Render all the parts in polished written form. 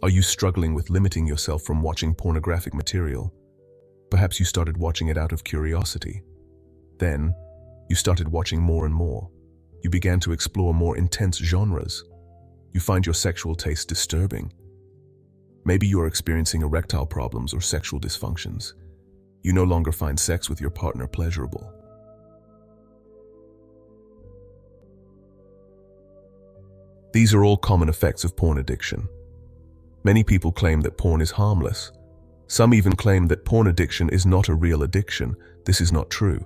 Are you struggling with limiting yourself from watching pornographic material? Perhaps you started watching it out of curiosity. Then, you started watching more and more. You began to explore more intense genres. You find your sexual taste disturbing. Maybe you are experiencing erectile problems or sexual dysfunctions. You no longer find sex with your partner pleasurable. These are all common effects of porn addiction. Many people claim that porn is harmless. Some even claim that porn addiction is not a real addiction. This is not true.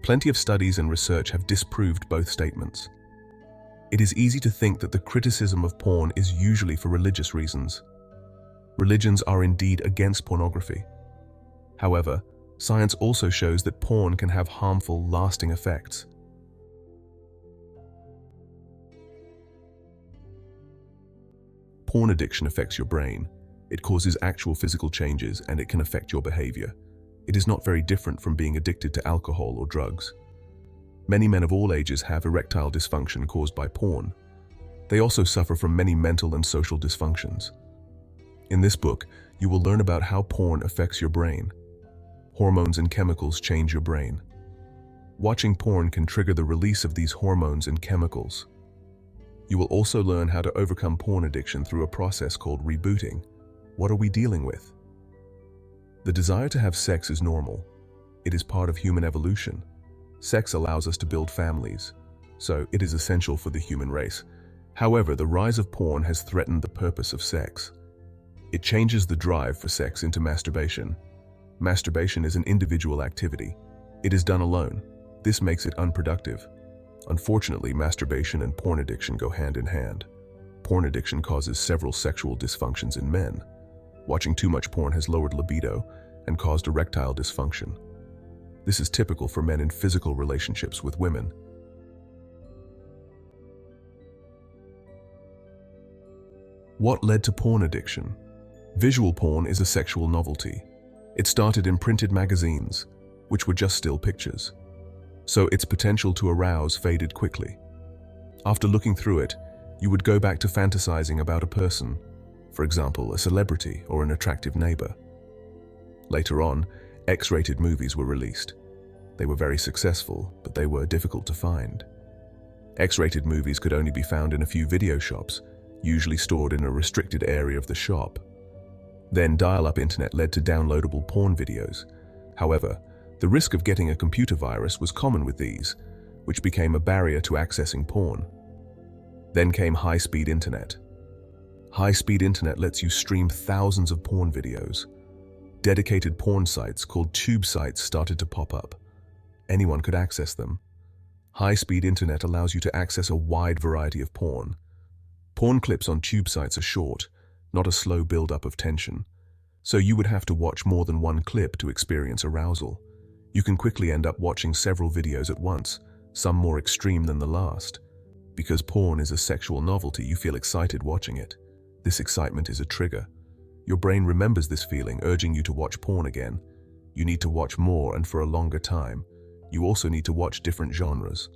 Plenty of studies and research have disproved both statements. It is easy to think that the criticism of porn is usually for religious reasons. Religions are indeed against pornography. However, science also shows that porn can have harmful, lasting effects. Porn addiction affects your brain. It causes actual physical changes and it can affect your behavior. It is not very different from being addicted to alcohol or drugs. Many men of all ages have erectile dysfunction caused by porn. They also suffer from many mental and social dysfunctions. In this book, you will learn about how porn affects your brain. Hormones and chemicals change your brain. Watching porn can trigger the release of these hormones and chemicals. You will also learn how to overcome porn addiction through a process called rebooting. What are we dealing with? The desire to have sex is normal. It is part of human evolution. Sex allows us to build families, so it is essential for the human race. However, the rise of porn has threatened the purpose of sex. It changes the drive for sex into masturbation. Masturbation is an individual activity. It is done alone. This makes it unproductive. Unfortunately, masturbation and porn addiction go hand in hand. Porn addiction causes several sexual dysfunctions in men. Watching too much porn has lowered libido and caused erectile dysfunction. This is typical for men in physical relationships with women. What led to porn addiction? Visual porn is a sexual novelty. It started in printed magazines, which were just still pictures. So its potential to arouse faded quickly. After looking through it, you would go back to fantasizing about a person, for example, a celebrity or an attractive neighbor. Later on, X-rated movies were released. They were very successful, but they were difficult to find. X-rated movies could only be found in a few video shops, usually stored in a restricted area of the shop. Then dial-up internet led to downloadable porn videos. However, the risk of getting a computer virus was common with these, which became a barrier to accessing porn. Then came high-speed internet. High-speed internet lets you stream thousands of porn videos. Dedicated porn sites called tube sites started to pop up. Anyone could access them. High-speed internet allows you to access a wide variety of porn. Porn clips on tube sites are short, not a slow build-up of tension. So you would have to watch more than one clip to experience arousal. You can quickly end up watching several videos at once, some more extreme than the last. Because porn is a sexual novelty, you feel excited watching it. This excitement is a trigger. Your brain remembers this feeling, urging you to watch porn again. You need to watch more and for a longer time. You also need to watch different genres.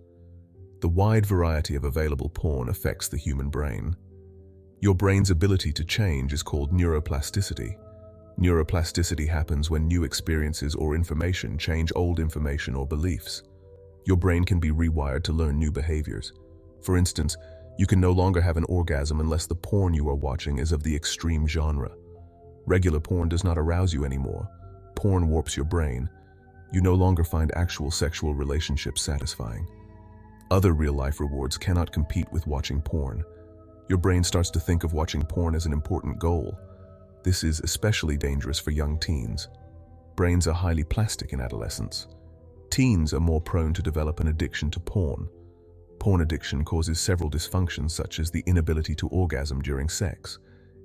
The wide variety of available porn affects the human brain. Your brain's ability to change is called neuroplasticity. Neuroplasticity happens when new experiences or information change old information or beliefs. Your brain can be rewired to learn new behaviors. For instance, you can no longer have an orgasm unless the porn you are watching is of the extreme genre. Regular porn does not arouse you anymore. Porn warps your brain. You no longer find actual sexual relationships satisfying. Other real-life rewards cannot compete with watching porn. Your brain starts to think of watching porn as an important goal. This is especially dangerous for young teens. Brains are highly plastic in adolescence. Teens are more prone to develop an addiction to porn. Porn addiction causes several dysfunctions such as the inability to orgasm during sex.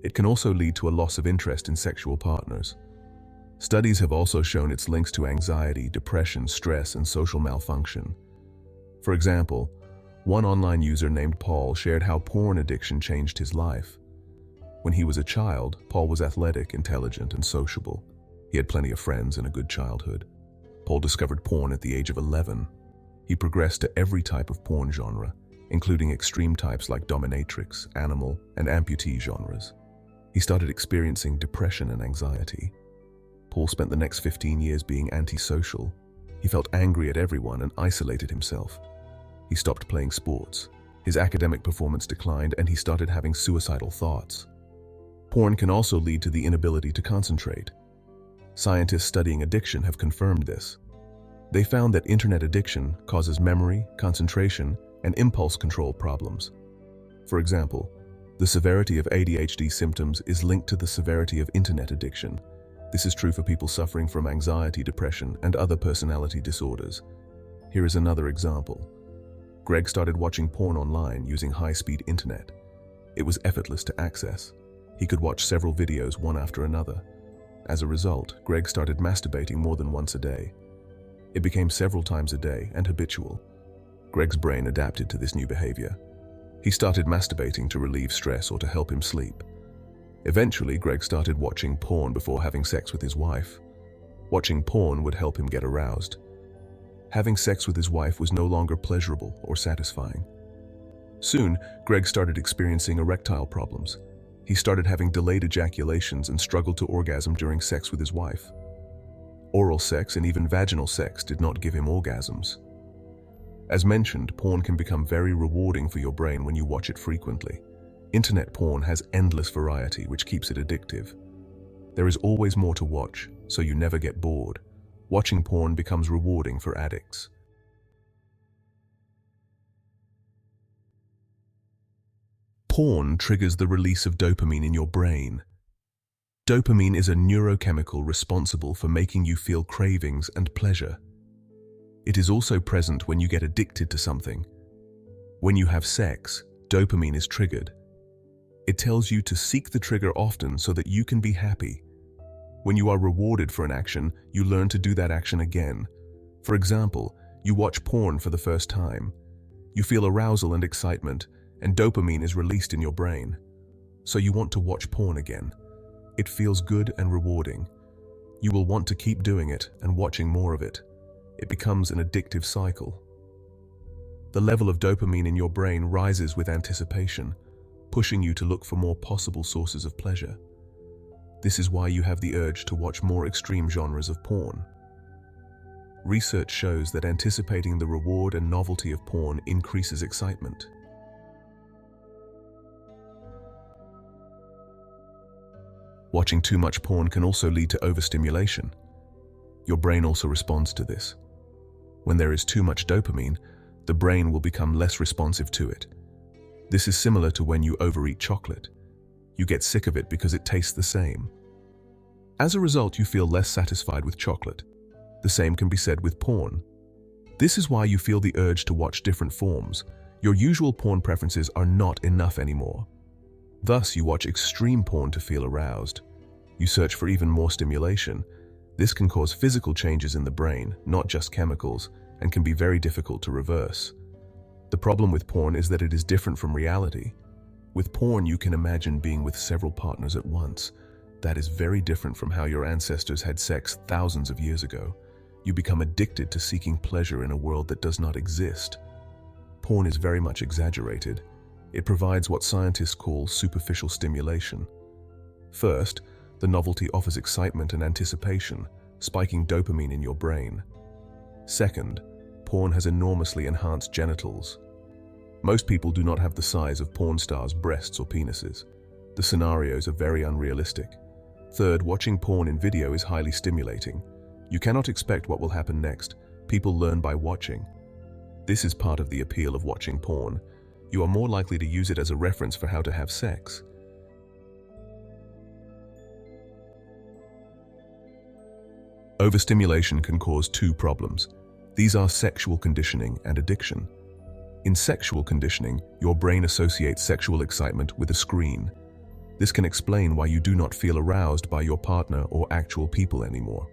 It can also lead to a loss of interest in sexual partners. Studies have also shown its links to anxiety, depression, stress, and social malfunction. For example, one online user named Paul shared how porn addiction changed his life. When he was a child, Paul was athletic, intelligent, and sociable. He had plenty of friends and a good childhood. Paul discovered porn at the age of 11. He progressed to every type of porn genre, including extreme types like dominatrix, animal, and amputee genres. He started experiencing depression and anxiety. Paul spent the next 15 years being antisocial. He felt angry at everyone and isolated himself. He stopped playing sports. His academic performance declined, and he started having suicidal thoughts. Porn can also lead to the inability to concentrate. Scientists studying addiction have confirmed this. They found that internet addiction causes memory, concentration, and impulse control problems. For example, the severity of ADHD symptoms is linked to the severity of internet addiction. This is true for people suffering from anxiety, depression, and other personality disorders. Here is another example. Greg started watching porn online using high-speed internet. It was effortless to access. He could watch several videos one after another. As a result, Greg started masturbating more than once a day. It became several times a day and habitual. Greg's brain adapted to this new behavior. He started masturbating to relieve stress or to help him sleep. Eventually, Greg started watching porn before having sex with his wife. Watching porn would help him get aroused. Having sex with his wife was no longer pleasurable or satisfying. Soon, Greg started experiencing erectile problems. He started having delayed ejaculations and struggled to orgasm during sex with his wife. Oral sex and even vaginal sex did not give him orgasms. As mentioned, porn can become very rewarding for your brain when you watch it frequently. Internet porn has endless variety, which keeps it addictive. There is always more to watch, so you never get bored. Watching porn becomes rewarding for addicts. Porn triggers the release of dopamine in your brain. Dopamine is a neurochemical responsible for making you feel cravings and pleasure. It is also present when you get addicted to something. When you have sex, dopamine is triggered. It tells you to seek the trigger often so that you can be happy. When you are rewarded for an action, you learn to do that action again. For example, you watch porn for the first time. You feel arousal and excitement, and dopamine is released in your brain. So you want to watch porn again. It feels good and rewarding. You will want to keep doing it and watching more of it. It becomes an addictive cycle. The level of dopamine in your brain rises with anticipation, pushing you to look for more possible sources of pleasure. This is why you have the urge to watch more extreme genres of porn. Research shows that anticipating the reward and novelty of porn increases excitement. Watching too much porn can also lead to overstimulation. Your brain also responds to this. When there is too much dopamine, the brain will become less responsive to it. This is similar to when you overeat chocolate. You get sick of it because it tastes the same. As a result, you feel less satisfied with chocolate. The same can be said with porn. This is why you feel the urge to watch different forms. Your usual porn preferences are not enough anymore. Thus, you watch extreme porn to feel aroused. You search for even more stimulation. This can cause physical changes in the brain, not just chemicals, and can be very difficult to reverse. The problem with porn is that it is different from reality. With porn, you can imagine being with several partners at once. That is very different from how your ancestors had sex thousands of years ago. You become addicted to seeking pleasure in a world that does not exist. Porn is very much exaggerated. It provides what scientists call superficial stimulation. First, the novelty offers excitement and anticipation, spiking dopamine in your brain. Second, porn has enormously enhanced genitals. Most people do not have the size of porn stars' breasts or penises. The scenarios are very unrealistic. Third, watching porn in video is highly stimulating. You cannot expect what will happen next. People learn by watching. This is part of the appeal of watching porn. You are more likely to use it as a reference for how to have sex. Overstimulation can cause two problems. These are sexual conditioning and addiction. In sexual conditioning, your brain associates sexual excitement with a screen. This can explain why you do not feel aroused by your partner or actual people anymore.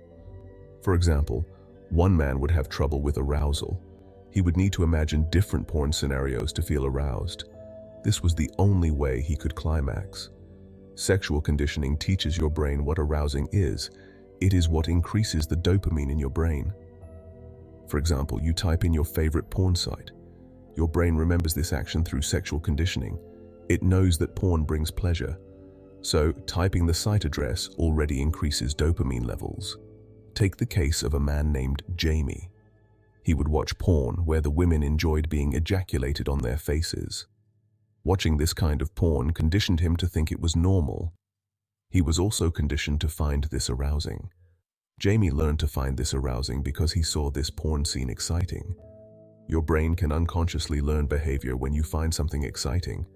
For example, one man would have trouble with arousal. He would need to imagine different porn scenarios to feel aroused. This was the only way he could climax. Sexual conditioning teaches your brain what arousing is. It is what increases the dopamine in your brain. For example, you type in your favorite porn site. Your brain remembers this action through sexual conditioning. It knows that porn brings pleasure. So, typing the site address already increases dopamine levels. Take the case of a man named Jamie. He would watch porn where the women enjoyed being ejaculated on their faces. Watching this kind of porn conditioned him to think it was normal. He was also conditioned to find this arousing. Jamie learned to find this arousing because he saw this porn scene exciting. Your brain can unconsciously learn behavior when you find something exciting.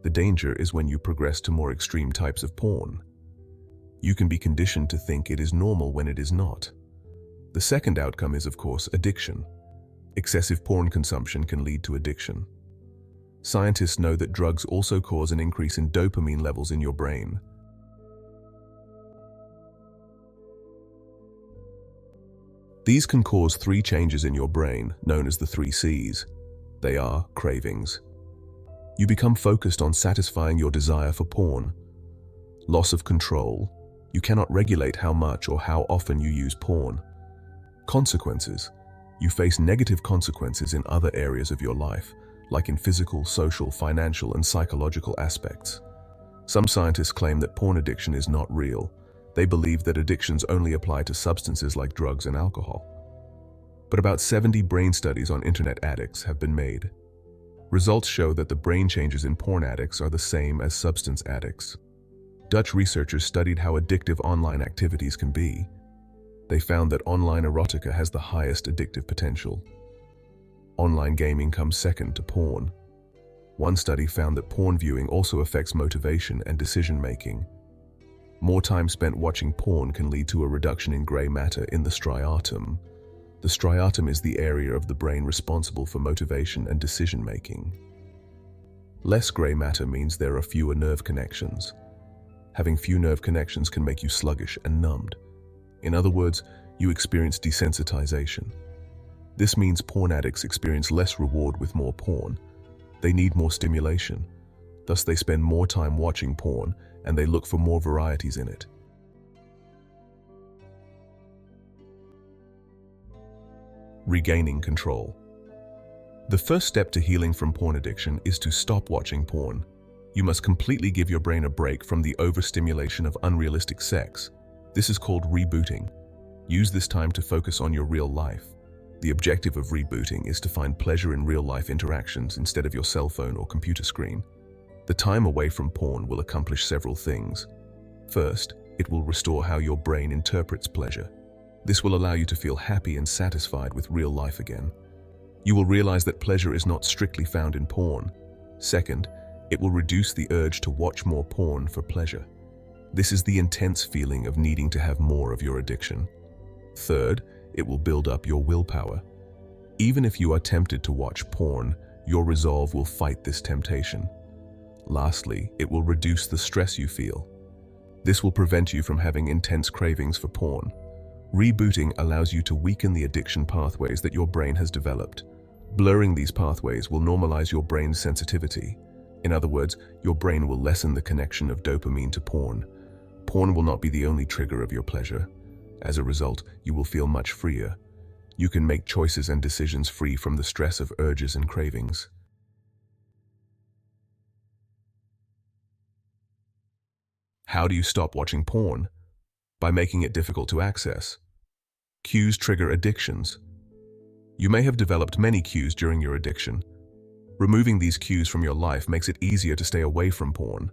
The danger is when you progress to more extreme types of porn. You can be conditioned to think it is normal when it is not. The second outcome is, of course, addiction. Excessive porn consumption can lead to addiction. Scientists know that drugs also cause an increase in dopamine levels in your brain. These can cause 3 changes in your brain, known as the 3 C's. They are cravings. You become focused on satisfying your desire for porn. Loss of control. You cannot regulate how much or how often you use porn. Consequences. You face negative consequences in other areas of your life, like in physical, social, financial, and psychological aspects. Some scientists claim that porn addiction is not real. They believe that addictions only apply to substances like drugs and alcohol. But about 70 brain studies on internet addicts have been made. Results show that the brain changes in porn addicts are the same as substance addicts. Dutch researchers studied how addictive online activities can be. They found that online erotica has the highest addictive potential. Online gaming comes second to porn. One study found that porn viewing also affects motivation and decision-making. More time spent watching porn can lead to a reduction in gray matter in the striatum. The striatum is the area of the brain responsible for motivation and decision-making. Less gray matter means there are fewer nerve connections. Having few nerve connections can make you sluggish and numbed. In other words, you experience desensitization. This means porn addicts experience less reward with more porn. They need more stimulation. Thus, they spend more time watching porn and they look for more varieties in it. Regaining control. The first step to healing from porn addiction is to stop watching porn. You must completely give your brain a break from the overstimulation of unrealistic sex. This is called rebooting. Use this time to focus on your real life. The objective of rebooting is to find pleasure in real-life interactions instead of your cell phone or computer screen. The time away from porn will accomplish several things. First, it will restore how your brain interprets pleasure. This will allow you to feel happy and satisfied with real life again. You will realize that pleasure is not strictly found in porn. Second, it will reduce the urge to watch more porn for pleasure. This is the intense feeling of needing to have more of your addiction. Third, it will build up your willpower. Even if you are tempted to watch porn, your resolve will fight this temptation. Lastly, it will reduce the stress you feel. This will prevent you from having intense cravings for porn. Rebooting allows you to weaken the addiction pathways that your brain has developed. Blurring these pathways will normalize your brain's sensitivity. In other words, your brain will lessen the connection of dopamine to porn. Porn will not be the only trigger of your pleasure. As a result, you will feel much freer. You can make choices and decisions free from the stress of urges and cravings. How do you stop watching porn? By making it difficult to access. Cues trigger addictions. You may have developed many cues during your addiction. Removing these cues from your life makes it easier to stay away from porn.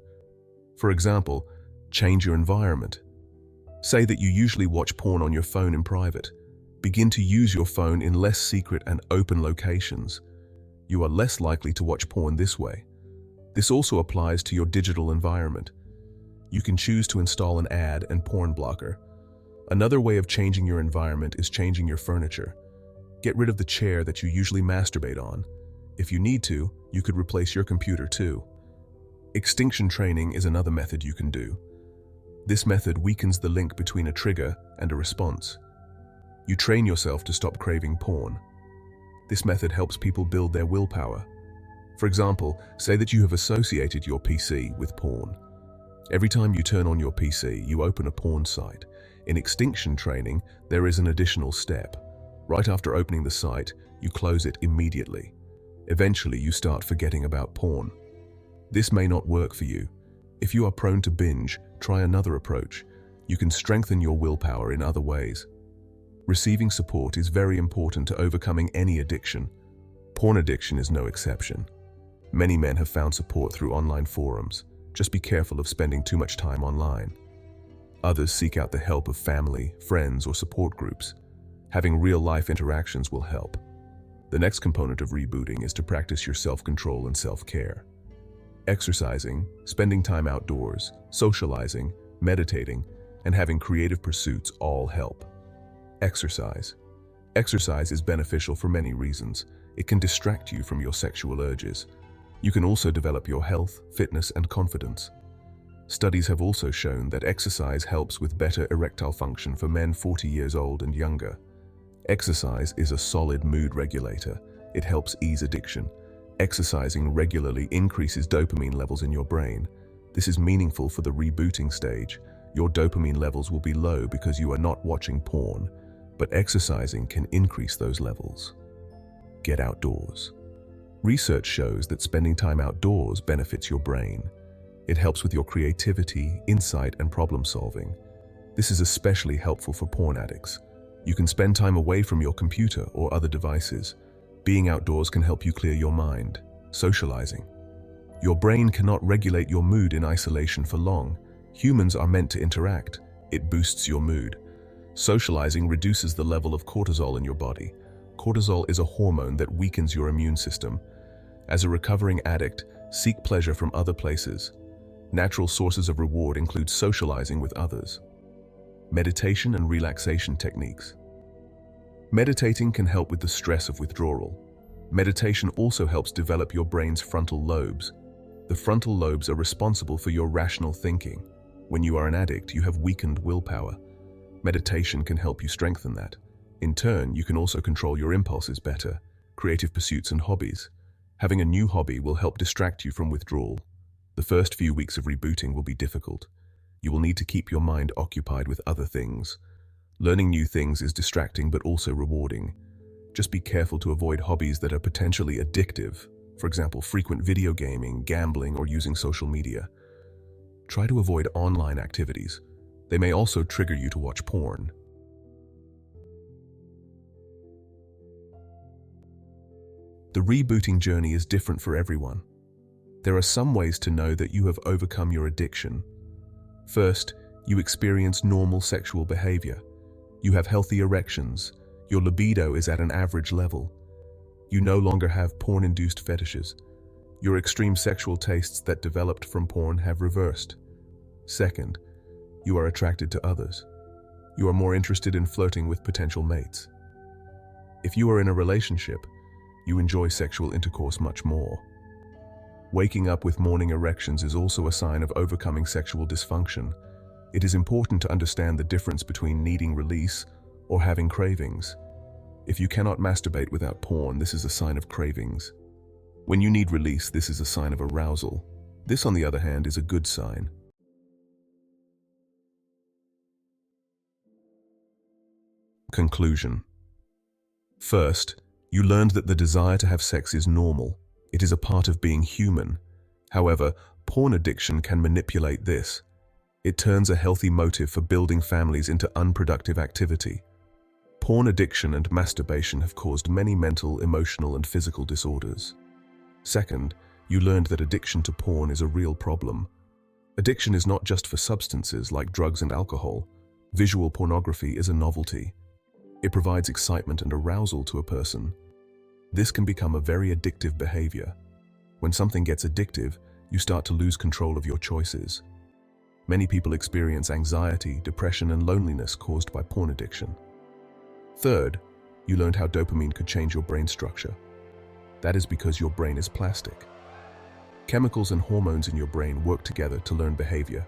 For example, change your environment. Say that you usually watch porn on your phone in private. Begin to use your phone in less secret and open locations. You are less likely to watch porn this way. This also applies to your digital environment. You can choose to install an ad and porn blocker. Another way of changing your environment is changing your furniture. Get rid of the chair that you usually masturbate on. If you need to, you could replace your computer too. Extinction training is another method you can do. This method weakens the link between a trigger and a response. You train yourself to stop craving porn. This method helps people build their willpower. For example, say that you have associated your PC with porn. Every time you turn on your PC, you open a porn site. In extinction training, there is an additional step. Right after opening the site, you close it immediately. Eventually, you start forgetting about porn. This may not work for you. If you are prone to binge, try another approach. You can strengthen your willpower in other ways. Receiving support is very important to overcoming any addiction. Porn addiction is no exception. Many men have found support through online forums. Just be careful of spending too much time online. Others seek out the help of family, friends, or support groups. Having real-life interactions will help. The next component of rebooting is to practice your self-control and self-care. Exercising, spending time outdoors, socializing, meditating, and having creative pursuits all help. Exercise. Exercise is beneficial for many reasons. It can distract you from your sexual urges. You can also develop your health, fitness, and confidence. Studies have also shown that exercise helps with better erectile function for men 40 years old and younger. Exercise is a solid mood regulator. It helps ease addiction. Exercising regularly increases dopamine levels in your brain. This is meaningful for the rebooting stage. Your dopamine levels will be low because you are not watching porn, but exercising can increase those levels. Get outdoors. Research shows that spending time outdoors benefits your brain. It helps with your creativity, insight, and problem solving. This is especially helpful for porn addicts. You can spend time away from your computer or other devices. Being outdoors can help you clear your mind. Socializing. Your brain cannot regulate your mood in isolation for long. Humans are meant to interact. It boosts your mood. Socializing reduces the level of cortisol in your body. Cortisol is a hormone that weakens your immune system. As a recovering addict, seek pleasure from other places. Natural sources of reward include socializing with others. Meditation and relaxation techniques. Meditating can help with the stress of withdrawal. Meditation also helps develop your brain's frontal lobes. The frontal lobes are responsible for your rational thinking. When you are an addict, you have weakened willpower. Meditation can help you strengthen that. In turn, you can also control your impulses better. Creative pursuits and hobbies. Having a new hobby will help distract you from withdrawal. The first few weeks of rebooting will be difficult. You will need to keep your mind occupied with other things. Learning new things is distracting but also rewarding. Just be careful to avoid hobbies that are potentially addictive. For example, frequent video gaming, gambling, or using social media. Try to avoid online activities. They may also trigger you to watch porn. The rebooting journey is different for everyone. There are some ways to know that you have overcome your addiction. First, you experience normal sexual behavior. You have healthy erections. Your libido is at an average level. You no longer have porn-induced fetishes. Your extreme sexual tastes that developed from porn have reversed. Second, you are attracted to others. You are more interested in flirting with potential mates. If you are in a relationship, you enjoy sexual intercourse much more. Waking up with morning erections is also a sign of overcoming sexual dysfunction. It is important to understand the difference between needing release or having cravings. If you cannot masturbate without porn, this is a sign of cravings. When you need release, this is a sign of arousal. This, on the other hand, is a good sign. Conclusion. First, you learned that the desire to have sex is normal. It is a part of being human. However, porn addiction can manipulate this. It turns a healthy motive for building families into unproductive activity. Porn addiction and masturbation have caused many mental, emotional, and physical disorders. Second, you learned that addiction to porn is a real problem. Addiction is not just for substances like drugs and alcohol. Visual pornography is a novelty. It provides excitement and arousal to a person. This can become a very addictive behavior. When something gets addictive, you start to lose control of your choices. Many people experience anxiety, depression, and loneliness caused by porn addiction. Third, you learned how dopamine could change your brain structure. That is because your brain is plastic. Chemicals and hormones in your brain work together to learn behavior.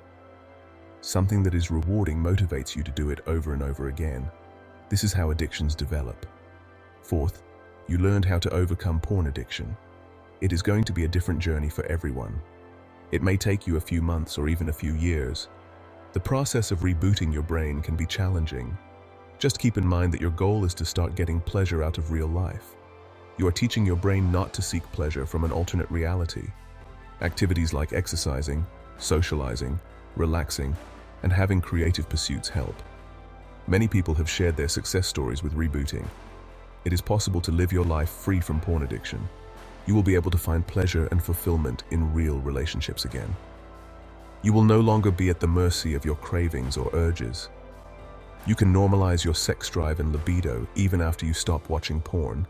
Something that is rewarding motivates you to do it over and over again. This is how addictions develop. Fourth, you learned how to overcome porn addiction. It is going to be a different journey for everyone. It may take you a few months or even a few years. The process of rebooting your brain can be challenging. Just keep in mind that your goal is to start getting pleasure out of real life. You are teaching your brain not to seek pleasure from an alternate reality. Activities like exercising, socializing, relaxing, and having creative pursuits help. Many people have shared their success stories with rebooting. It is possible to live your life free from porn addiction. You will be able to find pleasure and fulfillment in real relationships again. You will no longer be at the mercy of your cravings or urges. You can normalize your sex drive and libido even after you stop watching porn.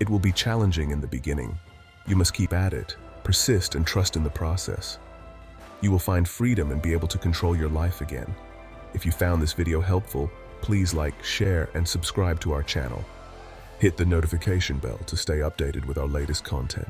It will be challenging in the beginning. You must keep at it, persist, and trust in the process. You will find freedom and be able to control your life again. If you found this video helpful, please like, share, and subscribe to our channel. Hit the notification bell to stay updated with our latest content.